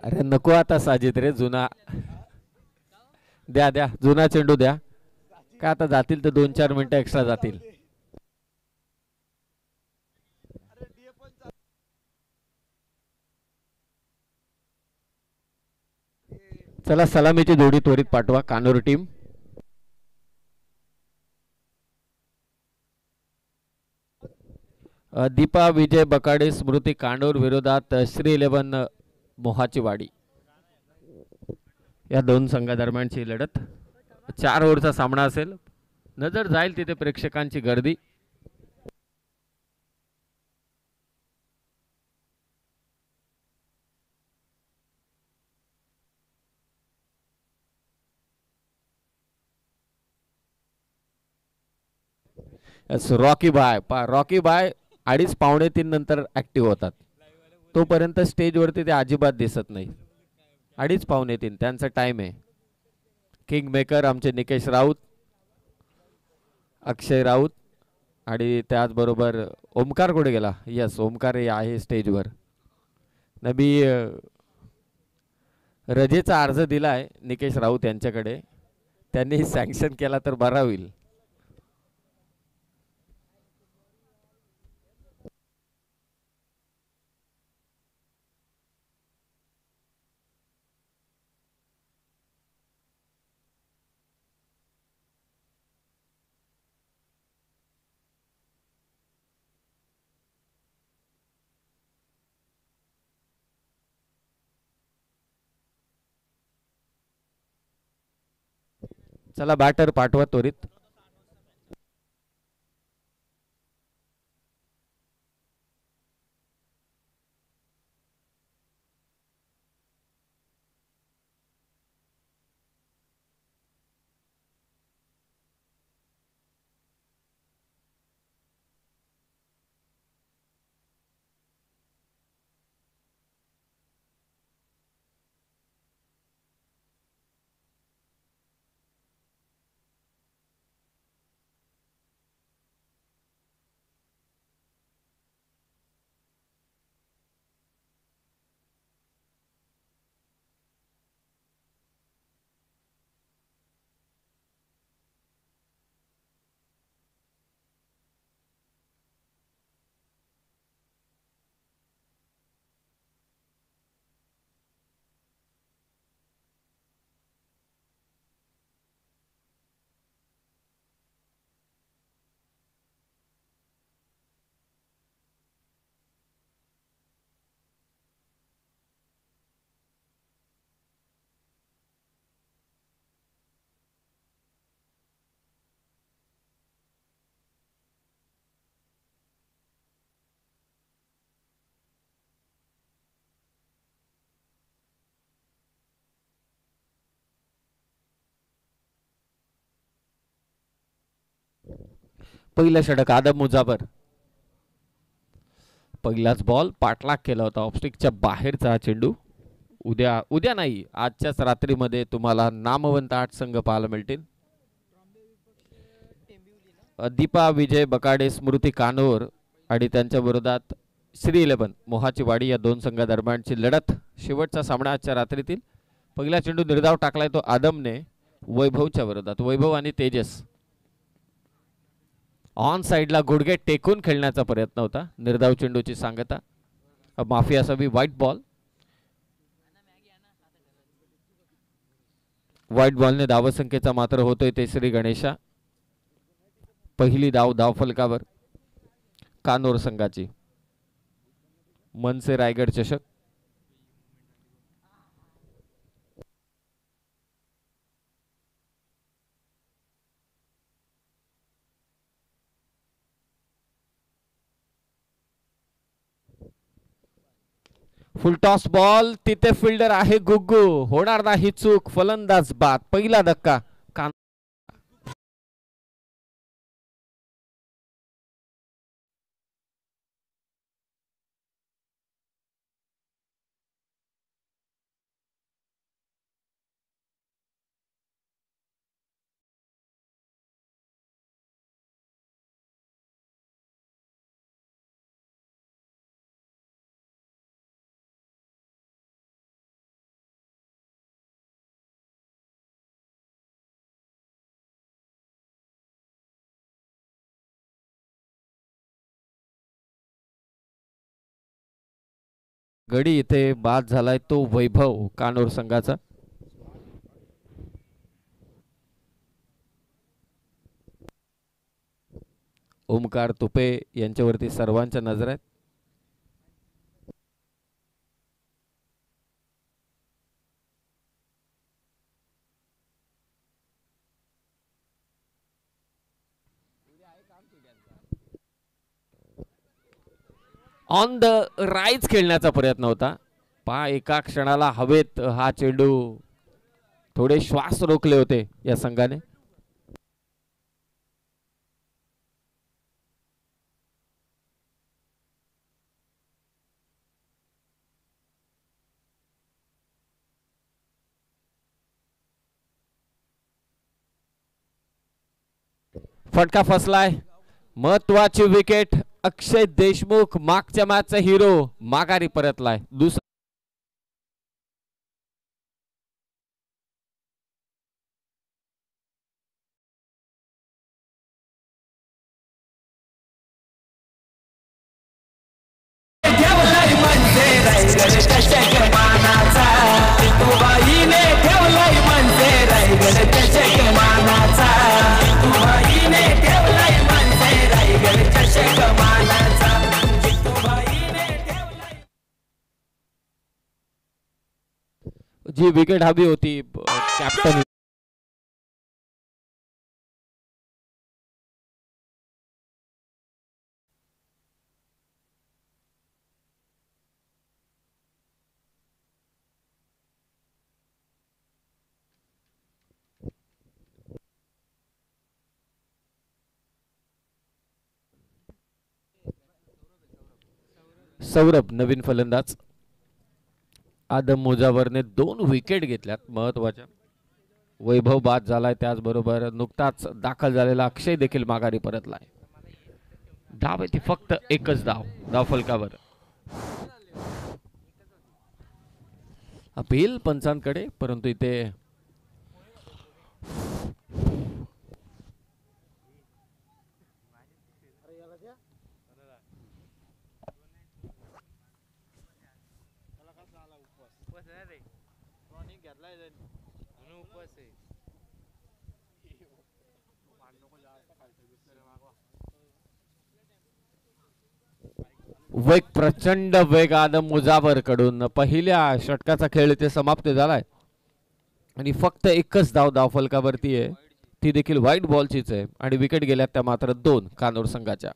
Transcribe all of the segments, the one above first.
अरे नको आता साजिद रे जुना. द्या द्या जुना चेंडू द्या. का आता जातील तर 2-4 मिनिटं एक्स्ट्रा जातील. चला सलामीची जोडी त्वरित पाठवा कानूर टीम. दीपा विजय बकाडे स्मृती कांडोर विरोधात श्री 11 मोहाची वाडी. या दोन संघादरम्यानची लढत 4 ओव्हरचा सामना असेल. नजर जाईल तिथे प्रेक्षकांची गर्दी. रॉकी बाय रॉकी बाय 2:30-2:45 नंतर ऍक्टिव्ह होतात. तोपर्यंत स्टेजवरती ते अजिबात दिसत नाही. 2:30-2:45 त्यांचा टाइम आहे. किंग मेकर आमचे निकेश राऊत, अक्षय राऊत आणि त्याचबरोबर ओमकार कुठे गेला. यस ओमकार आहे स्टेजवर. नबी रजेचा अर्ज दिलाय निकेश राऊत यांच्याकडे. त्यांनी सँक्शन केला तर बरा होईल. चला बॅटर पाठवा त्वरित. पहिलं षटक आदम मुजाबर. पहिलाच बॉल पाठलाग केला होता ऑफस्टिकच्या बाहेरचा चेंडू. उद्या उद्या नाही आजच्याच रात्रीमध्ये तुम्हाला नामवंत 8 संघ पाहायला मिळतील. दीपा विजय बकाडे स्मृती कानोर आणि त्यांच्या विरोधात श्री 11 मोहाची वाडी या दोन संघादरम्यानची लढत. शेवटचा सामना आजच्या रात्रीतील. पहिला चेंडू निर्धाव टाकलाय तो आदमने वैभवच्या विरोधात. वैभव आणि तेजस ऑन साइडला गुडघे टेकून खेळण्याचा प्रयत्न होता. निर्धाव चेंडूची सांगता माफी असावी. White ball. व्हाईट बॉलने धावसंख्येचा मात्र होतोय तेसरी गणेशा. पहिली धाव फलकावर कानोर संघाची. मनसे रायगड चषक. फुल टॉस बॉल. तिथे फिल्डर आहे गुग्गू. होणार नाही चूक. फलंदाज बाद. पहिला धक्का. गडी इथे बाद झालाय तो वैभव कानोर संघाचा. ओमकार तुपे यांच्यावरती सर्वांच्या नजर आहेत. ऑन द राईज खेळण्याचा प्रयत्न होता. एका क्षणाला हवेत हा चेंडू थोडे श्वास रोखले होते या संघाने. फटका फसलाय. महत्वाची विकेट. अक्षय देशमुख मागच्या मॅचचा हिरो माघारी परतलाय. दुसरा जी विकेट हवी होती कॅप्टन सौरभ नवीन फलंदाज. आदम मुजावरने 2 विकेट घेतल्यात महत्वाच्या. वैभव बाद झालाय. त्याचबरोबर नुकताच दाखल झालेला अक्षय देखील माघारी परतलाय. धाव आहे ती फक्त एकच धाव फलकावर. अपील पंचांकडे, परंतु इथे वेग, प्रचंड वेग आदम मुजावर कडून. पहिल्या षटकाचा खेळ इथे समाप्त झालाय आणि फक्त एकच धाव फलकावरती आहे. ती देखील व्हाईट बॉलचीच आहे आणि विकेट गेल्यात त्या मात्र 2 कानोर संघाच्या.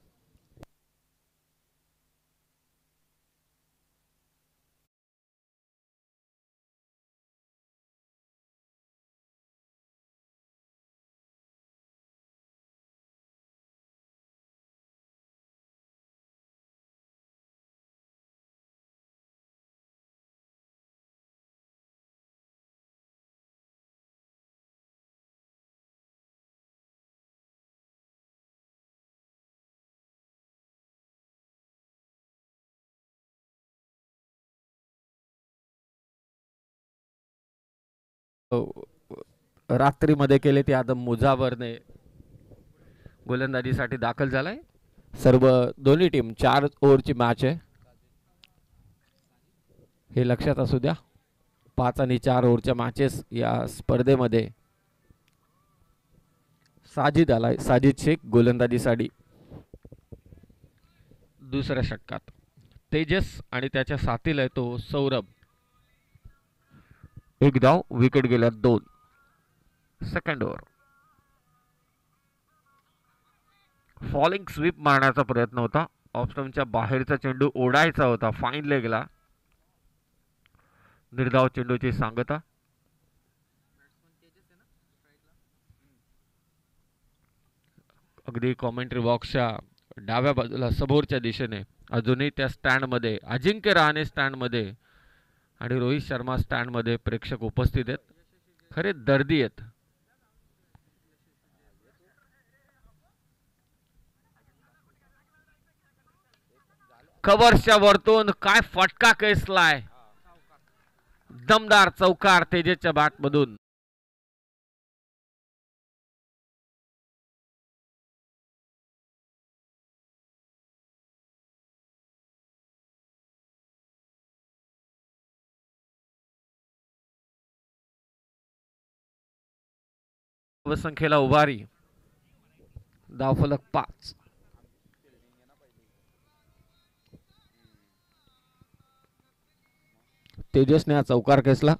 रात्रीमध्ये केले ते आदम मुजावरने गोलंदाजीसाठी दाखल झालाय. सर्व दोन्ही टीम 4 ओव्हरची मॅच आहे, हे लक्षात असू द्या. 5 आणि 4 ओव्हरच्या मॅचेस या स्पर्धेमध्ये. साजिद आलाय, साजिद शेख गोलंदाजीसाठी दुसऱ्या षटकात. तेजस आणि त्याच्या साथीला आहे तो सौरभ. 1 धाव, विकेट गेल्या 2. Second over. फॉलिंग स्वीप मारण्याचा प्रयत्न होता. ऑफस्टंपच्या बाहेरचा चेंडू ओढायचा होता, फाईन लेगला. निर्धाव चेंडूची सांगता. अगदी कॉमेंट्री बॉक्सच्या डाव्या बाजूला समोरच्या दिशेने अजूनही त्या स्टँड मध्ये अजिंक्य रहाणे स्टँड मध्ये आणि रोहित शर्मा स्टँड मध्ये प्रेक्षक उपस्थित आहेत. खरे दर्दी आहेत. कव्हर्सच्या वरतून काय फटका केसलाय. दमदार चौकार तेजसच्या बॅट मधून. धावसंख्येला उभारी. धावफलक 5. तेजसने हा चौकार खेचला.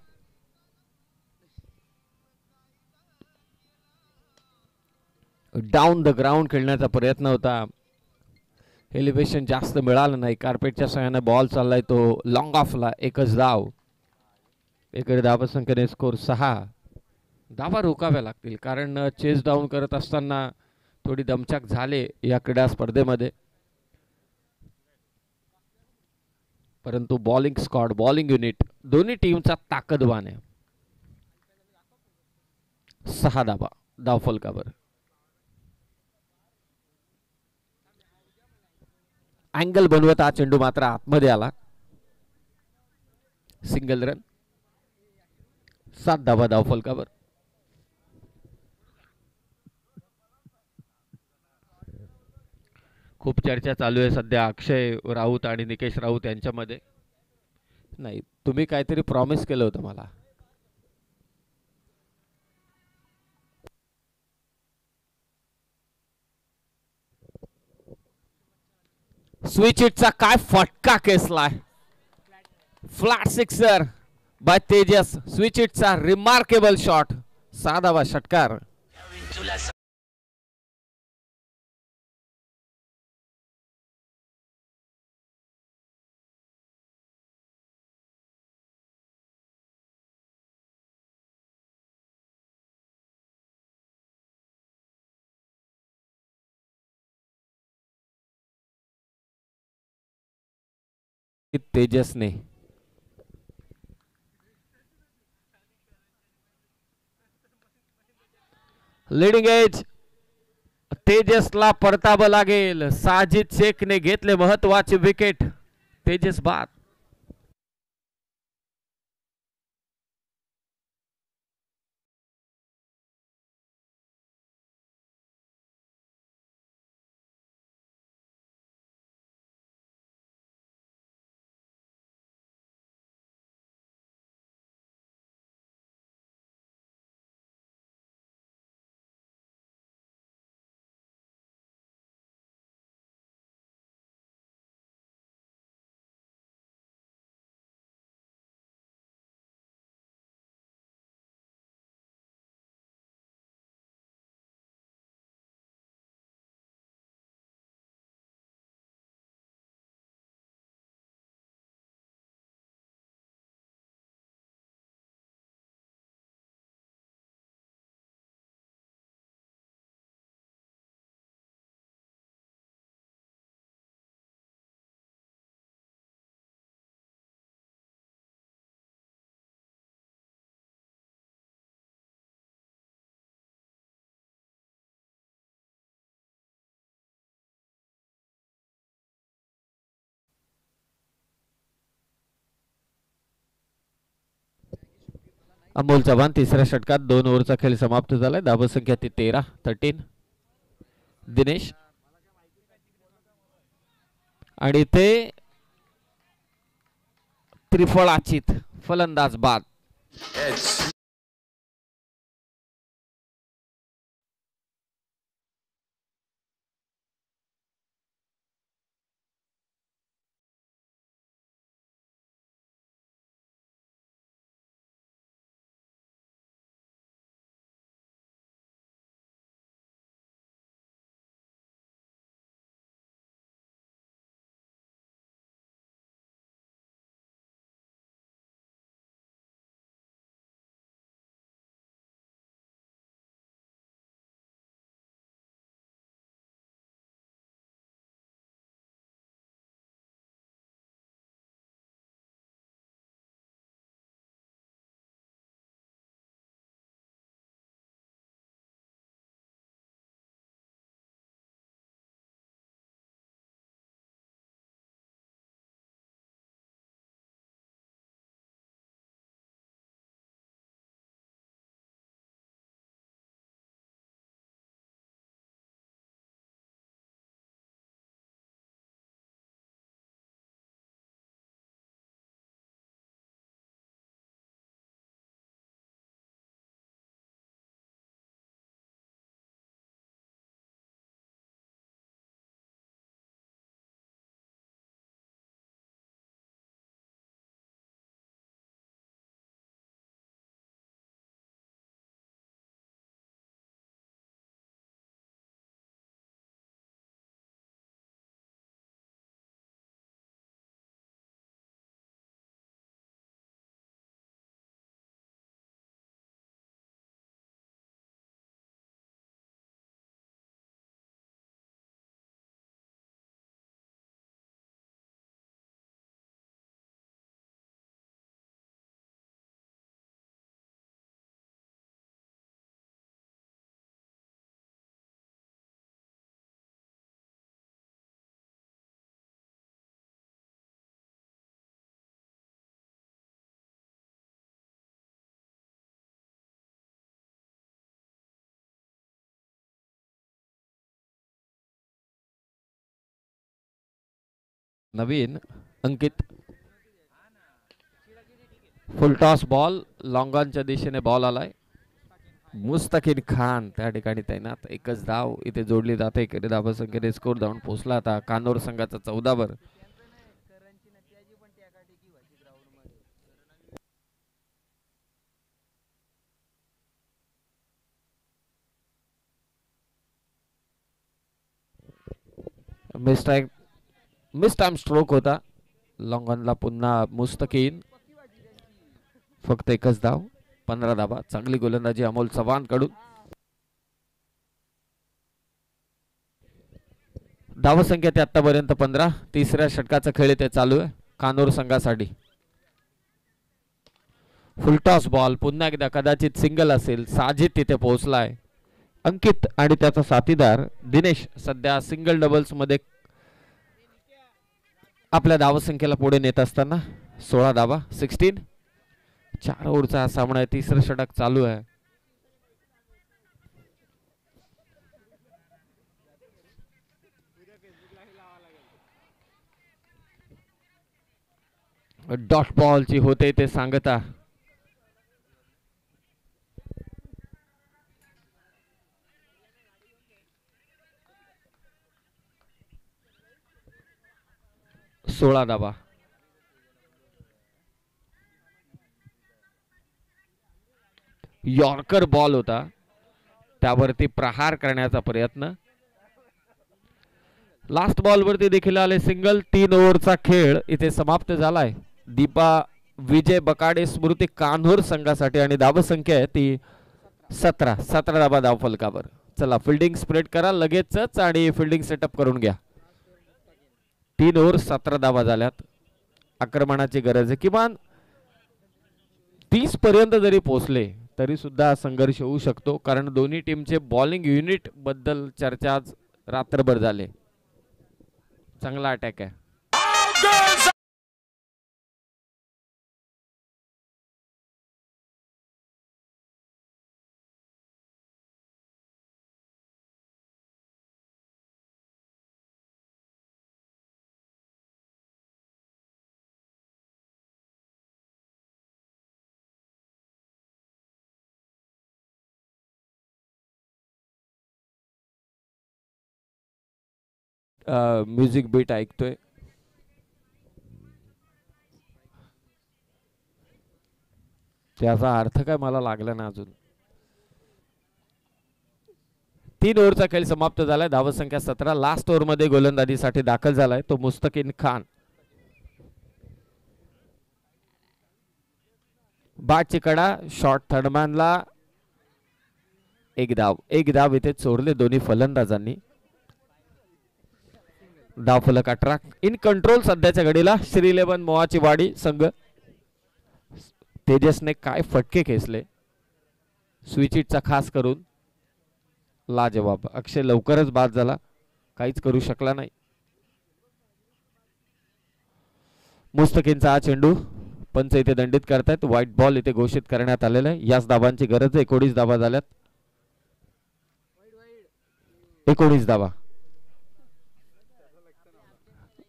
डाऊन द ग्राउंड खेळण्याचा प्रयत्न होता. एलिव्हेशन जास्त मिळालं नाही. कार्पेटच्या सहाय्याने बॉल चाललाय तो लॉंग ऑफला. एकच धाव. एकडे धावसंख्येने स्कोर 6. धावा रोकाव्या लागतील कारण चेस डाऊन करत असताना थोडी दमछाक झाले या क्रीडा स्पर्धेमध्ये. परंतु बॉलिंग स्क्वॉड, बॉलिंग युनिट दोन्ही टीमचा ताकदवान आहे. 6 धावा धावफलकावर. अँगल बनवत हा चेंडू मात्र आतमध्ये आला. Single run. 7 धावा धावफलकावर. खूप चर्चा चालू आहे सध्या अक्षय राऊत आणि निकेश राऊत यांच्यामध्ये. नाही, तुम्ही काहीतरी प्रॉमिस केलं होतं मला. स्विच इटचा काय फटका केसलाय. Flat sixer by Tejas. Switch इटचा रिमार्केबल शॉट. 6 धावा षटकार. तेजसने लीडिंग एज. तेजसला परतावं लागेल. साजिद शेखने घेतले महत्वाचे विकेट. तेजस बाद. अमोल चव्हाण तिसऱ्या षटकात 2 ओव्हरचा खेळ समाप्त झालाय. धावसंख्या ती 13. दिनेश आणि ते त्रिफळाचीत फलंदाज बाद. नवीन अंकित फुल टॉस बॉल लॉंगॉनच्या दिशेने बॉल आलाय. मुस्तकीन खान त्या ठिकाणी तैनात. एकच धाव इथे जोडली जाते. धावा संख्येने स्कोर धावून पोहोचला आता कानोर संघाचा 14 वर. मिस टाइम स्ट्रोक होता. लॉंगॉनला पुन्हा मुस्तकीन. फक्त एकच धाव 15 धावा. चांगली गोलंदाजी अमोल चव्हाण कडून. धावसंख्या ते आतापर्यंत 15. तिसऱ्या षटकाचा खेळ इथे चालू आहे कानोर संघासाठी. फुलटॉस बॉल पुन्हा एकदा कदाचित सिंगल असेल. साजिद तिथे पोहोचलाय. अंकित आणि त्याचा साथीदार दिनेश सध्या सिंगल डबल्स मध्ये आपल्या धावसंख्येला पुढे नेत असताना 16 धावा 16. 4 ओव्हरचा हा सामना आहे. तिसरं षटक चालू आहे. डॉट बॉलची होते ते सांगता. सोळा धावा. यॉर्कर बॉल होता त्यावरती प्रहार करण्याचा प्रयत्न. लास्ट बॉल वरती देखील आले सिंगल. 3 ओव्हरचा खेळ इथे समाप्त झालाय. दीपा विजय बकाडे स्मृती कान्होर संघासाठी आणि धावसंख्या आहे ती 17. 17 धावा धाव फलकावर. चला फिल्डिंग स्प्रेड करा लगेचच आणि फिल्डिंग सेटअप करून घ्या. 3 ओव्हर 17 धावा झाल्यात. आक्रमणाची गरज आहे. किमान 30 पर्यंत जरी पोहोचले तरी सुद्धा संघर्ष होऊ शकतो कारण दोन्ही टीमचे बॉलिंग युनिट बद्दल चर्चा आज रात्रभर झाले. चांगला अटॅक आहे. म्युझिक बीट ऐकतोय. त्याचा अर्थ काय मला लागला ना अजून. 3 ओव्हरचा खेळ समाप्त झालाय. धावसंख्या 17. लास्ट ओव्हर मध्ये गोलंदाजीसाठी दाखल झालाय तो मुस्तकीन खान. बॅटची कडा शॉर्ट थर्डमॅनला एक धाव इथे चोरले दोन्ही फलंदाजांनी. धाव फलक 18. इन कंट्रोल सध्याच्या घडीला श्री 11 मोहाची वाडी संघ. तेजसने काय फटके खेचले स्विचिटचा खास करून. लाजवाब. अक्षय लवकरच बाद झाला. काहीच करू शकला नाही. मुस्तकीनचा हा चेंडू पंच इथे दंडित करतायत. व्हाईट बॉल इथे घोषित करण्यात आलेला आहे. याच धावांची गरज आहे. 19 धावा झाल्यात. 19 धावा.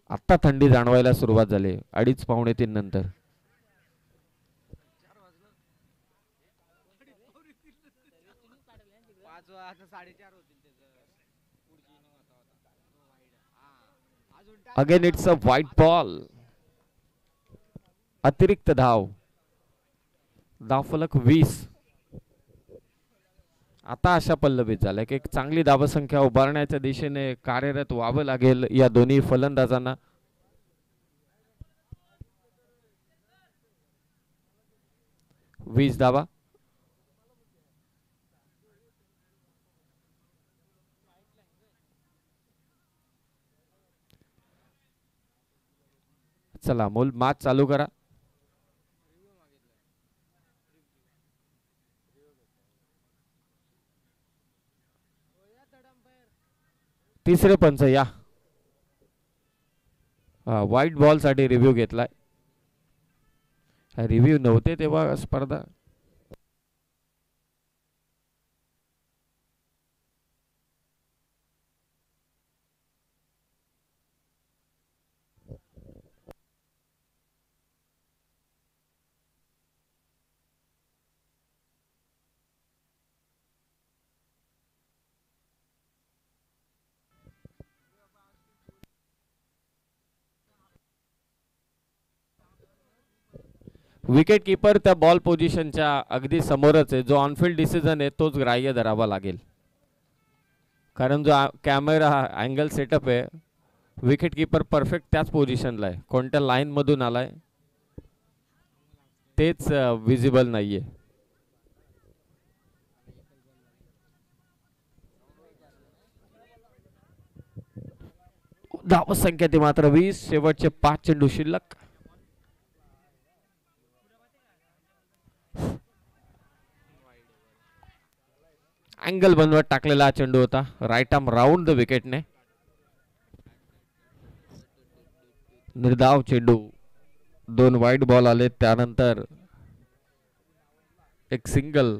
आता थंडी जाणवायला सुरुवात झाली 2:30-3 नंतर. Again it's a white ball. अतिरिक्त धाव. धावफलक 20. आता अशा पल्लवीत झाल्या की एक चांगली धावसंख्या उभारण्याच्या दिशेने कार्यरत व्हावं लागेल या दोन्ही फलंदाजांना. वीस धावा. चला मूल मॅच चालू करा. तिसरे पंच या. व्हाईट बॉल साठी रिव्ह्यू घेतलाय. रिव्ह्यू नव्हते तेव्हा स्पर्धा. विकेट किपर त्या बॉल पोझिशनच्या अगदी समोरच आहे. जो ऑनफिल्ड डिसिजन आहे तोच ग्राह्य धरावा लागेल, कारण जो कॅमेरा अँगल सेटअप आहे विकेट किपर परफेक्ट त्याच पोझिशनला आहे. कोणत्या लाईन मधून आलाय तेच विजिबल नाहीये. धावसंख्या ती मात्र 20. शेवटचे 5 चेंडू शिल्लक. अँगल बनवत टाकलेला चेंडू होता. राईट आर्म राऊंड द विकेटने. निर्धाव चेंडू. 2 वाईड बॉल आले, त्यानंतर एक सिंगल,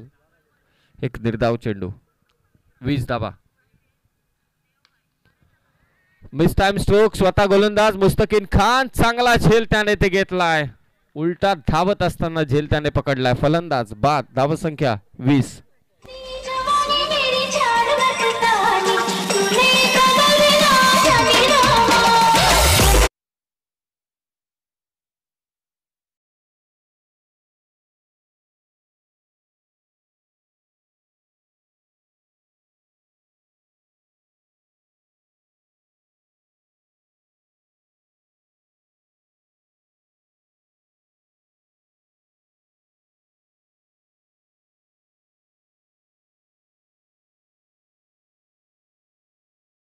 एक निर्धाव चेंडू. 20 धावा. Miss time stroke. स्वतः गोलंदाज मुस्तकीन खान. चांगला झेल त्याने ते घेतलाय. उलटा धावत असताना झेल त्याने पकडलाय. फलंदाज बाद. धावसंख्या 20.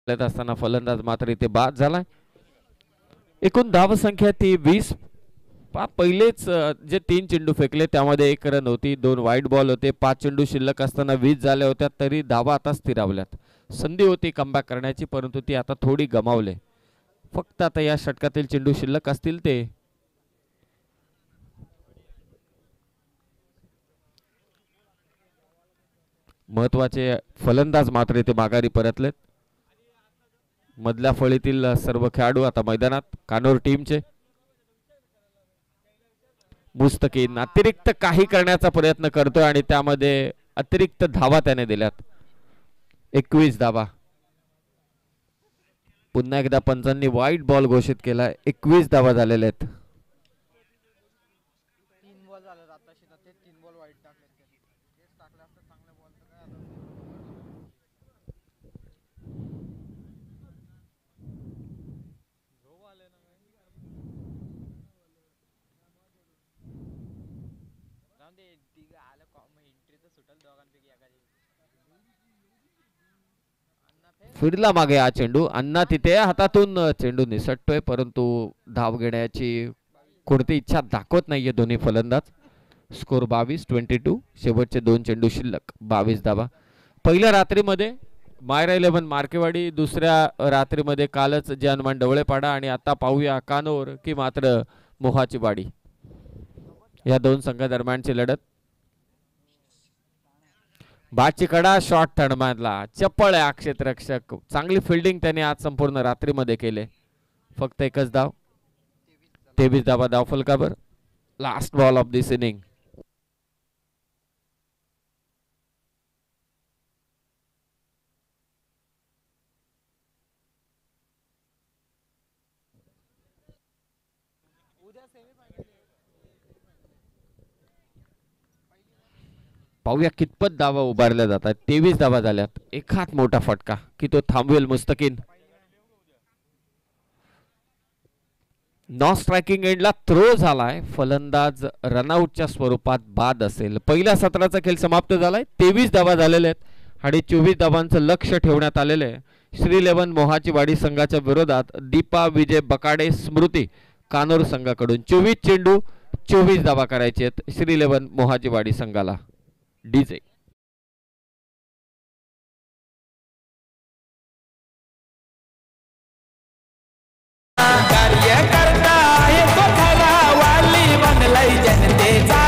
असताना फलंदाज मात्र इथे बाद झालाय. एकूण धावसंख्या ती 20. पहिलेच जे 3 चेंडू फेकले त्यामध्ये 1 रन होती. 2 वाईड बॉल होते. 5 चेंडू शिल्लक असताना 20 झाल्या होत्या, तरी धावा आता स्थिरावल्यात. संधी होती कमबॅक करण्याची, परंतु ती आता थोडी गमावले. फक्त आता या षटकातील चेंडू शिल्लक असतील ते महत्वाचे. फलंदाज मात्र इथे माघारी परतलेत. मधल्या फळीतील सर्व खेळाडू आता मैदानात कानोर टीमचे. मुस्तकीन अतिरिक्त काही करण्याचा प्रयत्न करतोय आणि त्यामध्ये अतिरिक्त धावा त्याने दिल्यात. 21 धावा. पुन्हा एकदा पंचांनी वाईट बॉल घोषित केला. 21 धावा झालेल्या आहेत. फिरला मागे हा चेंडू. अण्णा तिथे हातातून चेंडू निसटतोय, परंतु धाव घेण्याची कोणती इच्छा दाखवत नाहीये दोन्ही फलंदाज. स्कोर 22-22. शेवटचे 2 चेंडू शिल्लक. 22 धावा. पहिल्या रात्रीमध्ये मायरा 11 मार्केवाडी, दुसऱ्या रात्रीमध्ये कालच जे हनुमान डवळेपाडा, आणि आता पाहूया कानोर की मात्र मोहाची वाडी. या 2 संघादरम्यानची लढत. बाची कडा. शॉट थडमारला. चप्पळ आहे क्षेत्ररक्षक. चांगली फिल्डिंग त्याने आज संपूर्ण रात्रीमध्ये केले. फक्त 1च धाव. 23 धावा धावफलकावर. Last ball of this inning. पाहूया कितपत धावा उभारल्या जातात. 23 धावा झाल्यात. एखाद मोठा फटका की तो थांबवेल मुस्तकीन. नॉन स्ट्रायकिंग एंडला थ्रो झालाय. फलंदाज रनआउटच्या स्वरूपात बाद असेल. पहिल्या सत्राचा खेळ समाप्त झालाय. 23 धावा झालेल्या आहेत आणि 24 धावांचं लक्ष ठेवण्यात आलेलं आहे. श्री 11 मोहाची वाडी संघाच्या विरोधात दीपा विजय बकाडे स्मृती कानोर संघाकडून 24 चेंडू 24 धावा करायचे आहेत श्री 11 मोहाची वाडी संघाला. डीजे कार्यकर्ता आहे तो खरा वाली बनलाय जनतेचा.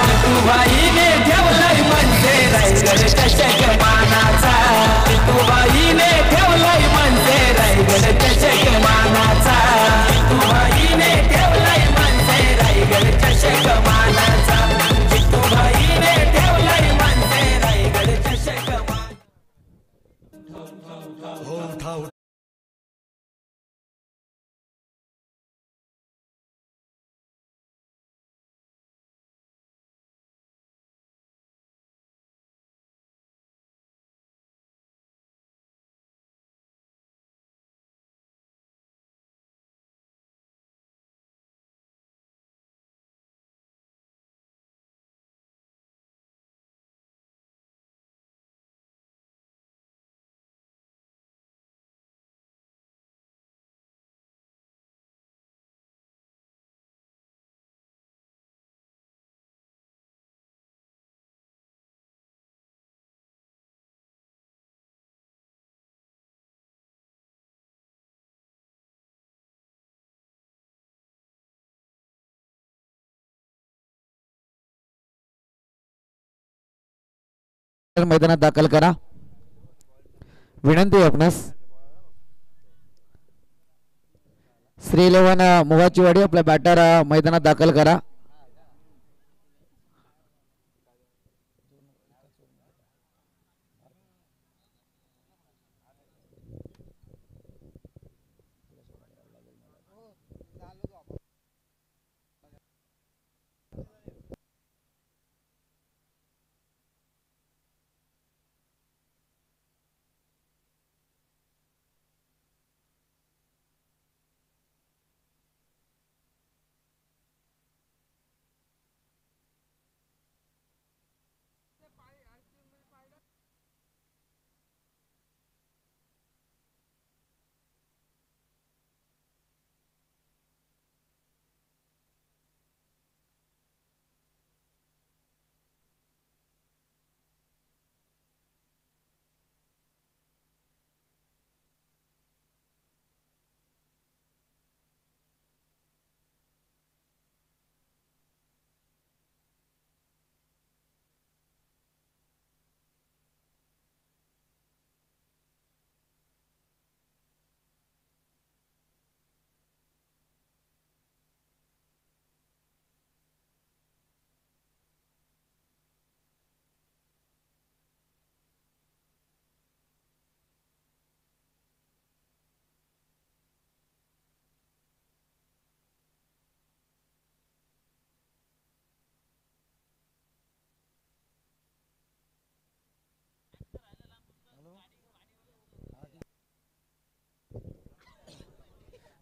जितूबाईने ठेवलाय म्हणजे रायगड चषक मानाचा. जितूबाईने ठेवलाय म्हणजे रायगड चषक मानाचा. जितूबाईने ठेवलाय म्हणजे रायगड चषक मानाचा. जितूबाईने ठेवलाय म्हणजे रायगड चषक मानाचा. मैदानात दाखल करा. विनंती आपणास. श्री 11 मोहाचीवाडी आपल्या बॅटर मैदानात दाखल करा.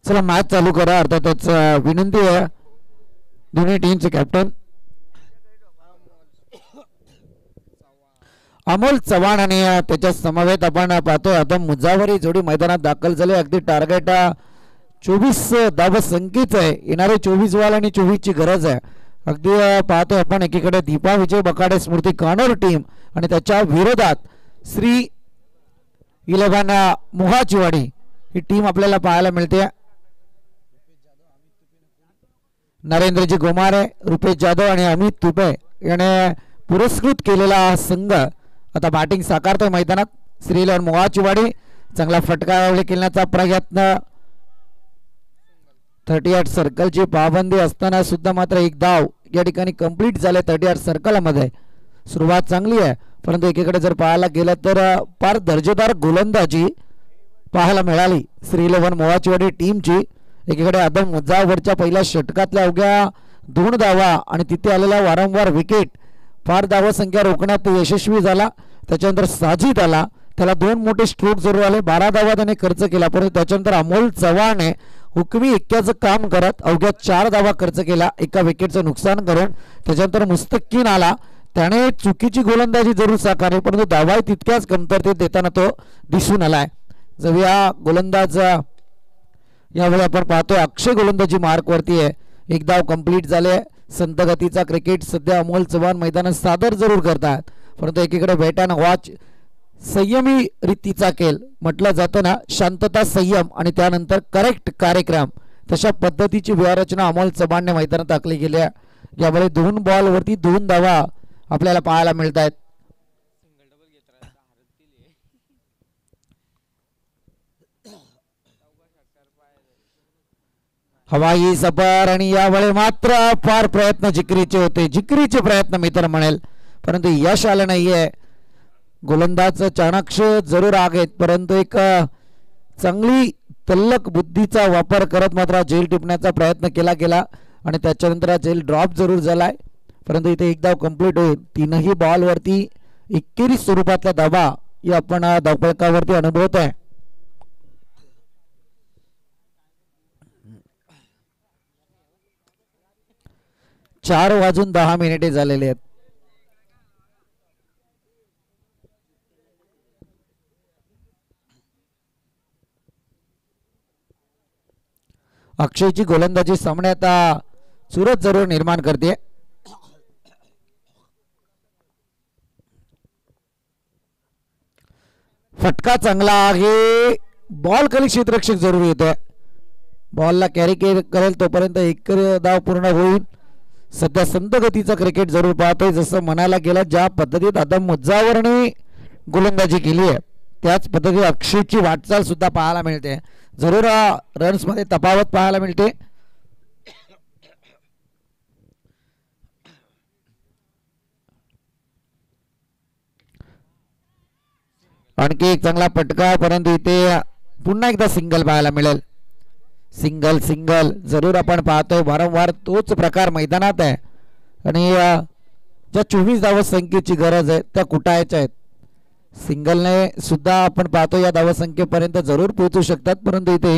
चला मॅच चालू करा. अर्थातच विनंती आहे दोन्ही टीमचे कॅप्टन अमोल चव्हाण आणि त्याच्या समवेत आपण पाहतोय आता मुजावरी जोडी मैदानात दाखल झाले. अगदी टार्गेट 24 धाव संख्येच आहे. येणारे 24 वाल आणि 24 ची गरज आहे. अगदी पाहतोय आपण एकीकडे दीपा विजय बकाडे स्मृती कानोर टीम आणि त्याच्या विरोधात श्री 11 मोहाचीवाडी ही टीम आपल्याला पाहायला मिळते. नरेंद्रजी गोमारे, रुपेश जाधव आणि अमित तुपे याने पुरस्कृत केलेला संघ आता बॅटिंग साकारतोय मैदानात. श्री 11 मोहाचीवाडी चांगला फटका खेळण्याचा प्रयत्न. 38 सर्कलची पाबंदी असताना सुद्धा मात्र एक धाव या ठिकाणी कंप्लीट झाले 38 सर्कलमध्ये. सुरुवात चांगली आहे परंतु एकीकडे जर पाहायला गेलं तर फार दर्जेदार गोलंदाजी पाहायला मिळाली श्री 11 मोहाचीवाडी टीमची. एकीकडे आदम मुजावरच्या पहिल्या षटकातल्या अवघ्या 2 धावा आणि तिथे आलेल्या वारंवार विकेट फार धावा संख्या रोखण्यात यशस्वी झाला. त्याच्यानंतर साजिद आला, त्याला 2 मोठे स्ट्रोक जरूर आले, 12 धावा त्याने खर्च केला. परंतु त्याच्यानंतर अमोल चव्हाणने हुकमी एक्क्याचं काम करत अवघ्या 4 धावा खर्च केला एका विकेटचं नुकसान करून. त्याच्यानंतर मुस्तकीन आला, त्याने चुकीची गोलंदाजी जरूर साकारली परंतु धावा तितक्याच कमतरतेत देताना तो दिसून आलाय. जवया गोलंदाज यावेळी आपण पाहतोय अक्षय गोलंदाजी मार्क वरती आहे. एक धाव कंप्लीट झाले. संत गतीचा क्रिकेट सध्या अमोल चव्हाण मैदानात सादर जरूर करतात परंतु एकीकडे वेटान वॉच संयमी रीतीचा खेळ म्हटलं जातं ना, शांतता संयम आणि त्यानंतर करेक्ट कार्यक्रम तशा पद्धतीची व्यूहरचना अमोल चव्हाणने मैदानात आखली गेली आहे. यावेळी 2 बॉलवरती 2 धावा आपल्याला पाहायला मिळत आहेत. हवाई सफर आणि यावेळी मात्र फार प्रयत्न जिकरीचे होते, जिकरीचे प्रयत्न मी तर म्हणेल परंतु यश आलं नाहीये. गोलंदाज चाणाक्ष जरूर आहेत परंतु एक चांगली तल्लक बुद्धीचा वापर करत मात्र झेल टिपण्याचा प्रयत्न केला गेला आणि त्याच्यानंतर झेल ड्रॉप जरूर झालाय परंतु इथे एक धाव कंप्लीट होईल. 3ही बॉलवरती एकेरी स्वरूपातल्या धावा या आपण धावफलकावरती अनुभवतोय. 4:10 झालेले आहेत. अक्षयची गोलंदाजी सामन्यात चुरत जरूर निर्माण करते. फटका चांगला आहे. बॉल खाली क्षेत्ररक्षक जरूर येतोय. बॉलला कॅरी करेल तोपर्यंत एक धाव पूर्ण होईल. सध्या संत गतीचं क्रिकेट जरूर पाहतोय. जसं म्हणायला गेलं ज्या पद्धतीत आदम मुजावरने गोलंदाजी केली आहे त्याच पद्धतीत अक्षयची वाटचाल सुद्धा पाहायला मिळते. जरूर रन्स मध्ये तफावत पाहायला मिळते. आणखी एक चांगला पटका, परंतु इथे पुन्हा एकदा सिंगल पाहायला मिळेल. सिंगल सिंगल जरूर आपण पाहतोय. वारंवार तोच प्रकार मैदानात आहे आणि ज्या 24 धाव संख्येची गरज आहे त्या कुटायच्या आहेत. सिंगलने सुद्धा आपण पाहतो या धावसंख्येपर्यंत जरूर पोहोचू शकतात, परंतु इथे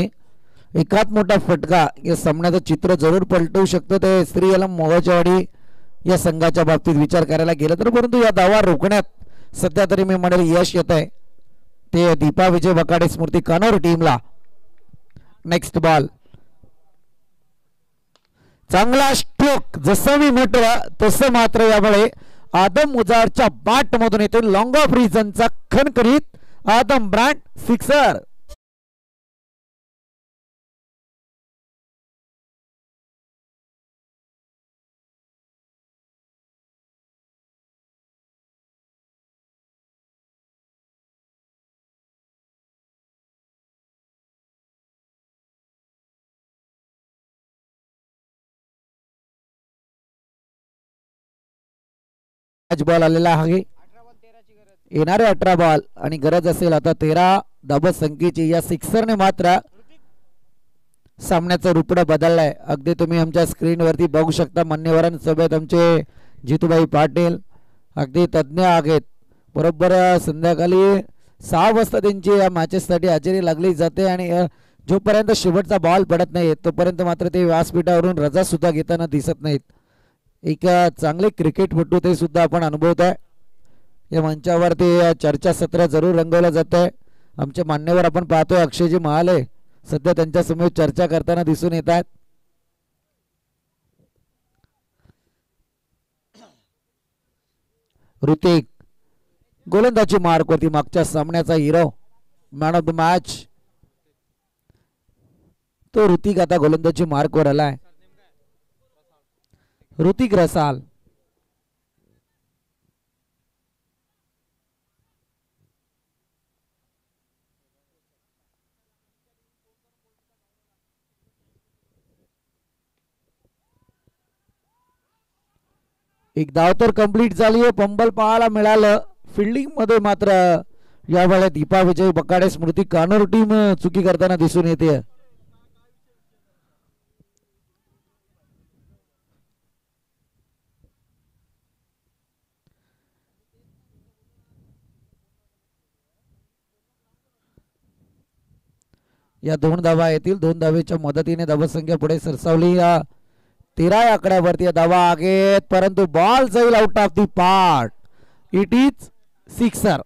एकात मोठा फटका या सामन्याचं चित्र जरूर पलटवू शकतं. ते श्रीयलम मोहाचीवाडी या संघाच्या बाबतीत विचार करायला गेलं तर, परंतु या धावा रोखण्यात सध्या तरी मी म्हणेल यश येत आहे ते दीपा विजय बकाडे स्मृती कानोर टीमला. नेक्स्ट बॉल, चांगला स्ट्रोक. जसं मी म्हटलं तसं मात्र यामुळे आदम मुजारच्या बाट मधून येते लॉंग ऑफ रिजनचा खणखणीत आदम ब्रँड सिक्सर. बॉल आलेला आहे. येणारे 18 बॉल आणि गरज असेल आता 13 धाव संख्येची. या सिक्सरने मात्र सामन्याचं रुपडं बदललंय. अगदी तुम्ही आमच्या स्क्रीनवरती बघू शकता. मान्यवरांसोबत आमचे जितूभाई पाटील अगदी तज्ज्ञ आहेत. बरोबर संध्याकाळी 6 वाजता त्यांची या मॅचेससाठी हजेरी लागली जाते आणि जोपर्यंत शेवटचा बॉल पडत नाही तोपर्यंत मात्र ते व्यासपीठावरून रजा सुद्धा घेताना दिसत नाहीत. एक चांगले क्रिकेटपटू ते सुद्धा आपण अनुभवत आहे. या मंचावरती चर्चासत्र जरूर रंगवलं जात आहे. आमचे मान्यवर आपण पाहतोय अक्षयजी महाले सध्या त्यांच्या समोर चर्चा करताना दिसून येत आहेत. ऋतिक गोलंदाजी मार्कवरती मागच्या सामन्याचा hero, man of the match तो ऋतिक आता गोलंदाजी मार्कवर आलाय. ऋतिक रसाल एक धाव तर कंप्लीट झाली आहे. पंबल पाहायला मिळालं. फिल्डिंग मध्ये मात्र यावेळेला दीपा विजय बकाडे स्मृती कानोर टीम चुकी करताना दिसून येते. या 2 धावा येतील. 2 धावेच्या मदतीने धावसंख्या पुढे सरसावली. 13 या आकड्यावरती धावा आहेत, परंतु बॉल जाईल out of the park. It is sixer.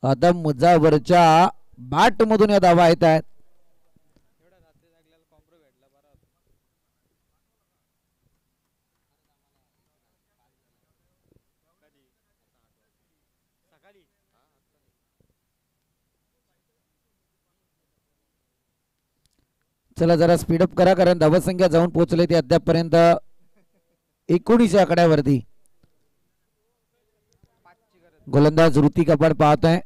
Adam मुजावरच्या बॅट मधून या धावा येत आहेत. चला जरा स्पीडअप करा, कारण धावसंख्या जाऊन पोहोचले ती अद्यापपर्यंत 19 आकड्यावरती. गोलंदाज ऋतिक आपण पाहतोय.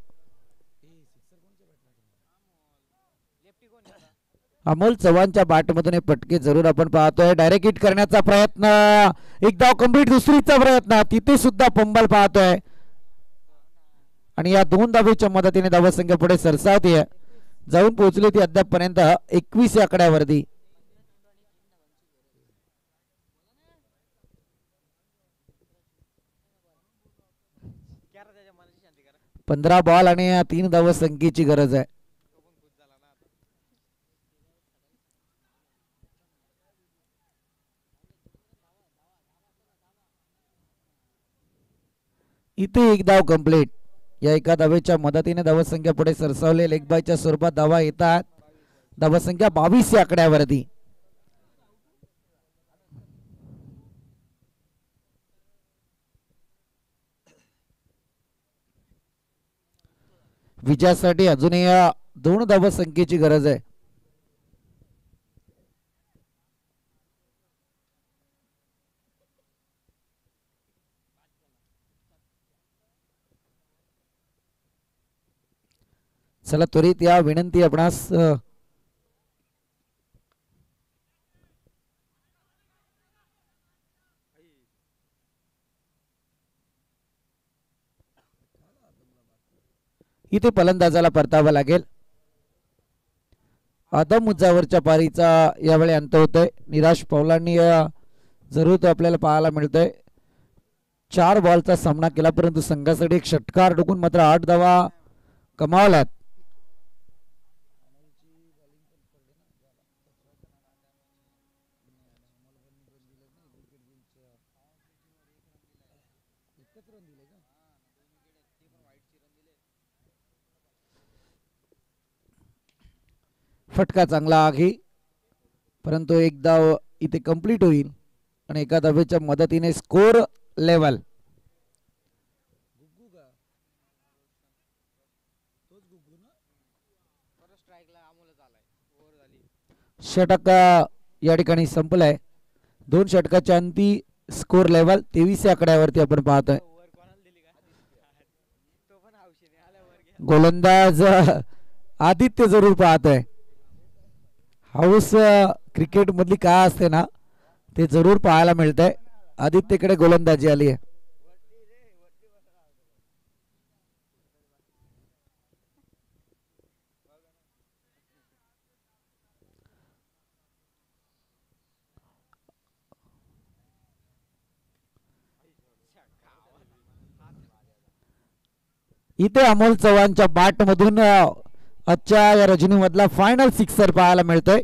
अमोल चव्हाणच्या बॅटमधून पटके जरूर आपण पाहतोय. डायरेक्ट हिट करण्याचा प्रयत्न, एक धाव कंप्लीट. दुसरीचा प्रयत्न, तिथे सुद्धा पंबल पाहतोय आणि या 2 धावेच्या मदतीने धावसंख्या पुढे सरसावते. जाऊन पोहोचली ती अद्यापपर्यंत 21 आकड्यावरती. 15 बॉल आणि 3 धावसंख्येची गरज आहे. इथे एक धाव कंप्लीट. या एका धावेच्या मदतीने धावसंख्या पुढे सरसावले. लेगबायच्या स्वरूपात धावा येतात. धावसंख्या 22 या आकड्यावरती. विजयासाठी अजूनही या 2 धावसंख्येची गरज आहे. चला त्वरित या विनंती आपणास इथे फलंदाजाला परतावा लागेल. आदम मुजावरच्या पारीचा यावेळी अंत होतोय. निराश पौलांनी जरूर तो आपल्याला पाहायला मिळतोय. 4 बॉलचा सामना केला परंतु संघासाठी एक षटकार टोकून मात्र 8 धावा कमावल्यात. फटका चांगला आहे परंतु एक धाव इथे कंप्लीट होईल आणि एका धावेच्या मदतीने स्कोर लेवल. षटक या ठिकाणी संपलाय. 2 षटकाच्या अंती स्कोर लेवल 23 आकड्यावरती आपण पाहतोय. गोलंदाज आदित्य जरूर पाहतोय. हाऊस क्रिकेट मधली काय असते ना ते जरूर पाहायला मिळतंय. आदित्यकडे गोलंदाजी आली आहे. इथे अमोल चव्हाणच्या बॅट मधून आजच्या या रजनीमधला फायनल सिक्सर पाहायला मिळतोय.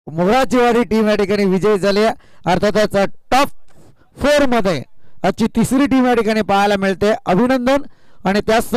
मोराचीवाडी टीम या ठिकाणी विजयी झाली. अर्थातच टॉप 4 मध्ये आजची 3री टीम या ठिकाणी पाहायला मिळते. अभिनंदन. आणि त्याच